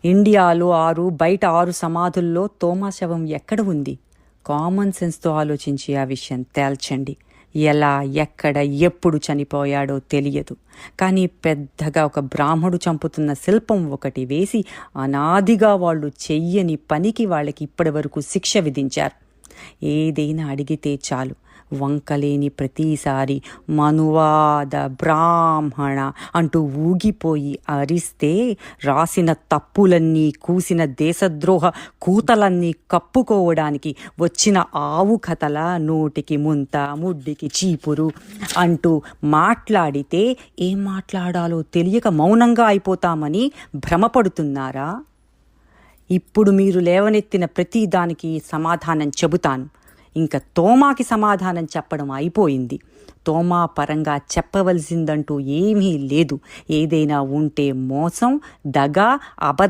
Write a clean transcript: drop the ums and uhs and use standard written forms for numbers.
ఇండియాలో 6, బయట 6 సమాధుల్లో తోమా శవం ఎక్కడ ఉంది? కామన్ సెన్స్తో ఆలోచించి ఆ విషయం తేల్చండి. ఎలా, ఎక్కడ, ఎప్పుడు చనిపోయాడో తెలియదు. కానీ పెద్దగా ఒక బ్రాహ్మడు చంపుతున్న శిల్పం ఒకటి వేసి అనాదిగా వాళ్ళు చెయ్యని పనికి వాళ్ళకి ఇప్పటి వరకు శిక్ష విధించారు. ఏదైనా అడిగితే చాలు, వంకలేని ప్రతిసారి మనువాద బ్రాహ్మణ అంటూ ఊగిపోయి అరిస్తే రాసిన తప్పులన్నీ, కూసిన దేశద్రోహ కూతలన్నీ కప్పుకోవడానికి వచ్చిన ఆవు కథల నోటికి ముంత, ముడ్డికి చీపురు అంటూ మాట్లాడితే ఏం మాట్లాడాలో తెలియక మౌనంగా అయిపోతామని భ్రమపడుతున్నారా? ఇప్పుడు మీరు లేవనెత్తిన ప్రతి దానికి సమాధానం చెబుతాను. ఇంకా తోమాకి సమాధానం చెప్పడం అయిపోయింది. తోమా పరంగా చెప్పవలసిందంటూ ఏమీ లేదు. ఏదైనా ఉంటే మోసం, దగా, అబద్ధం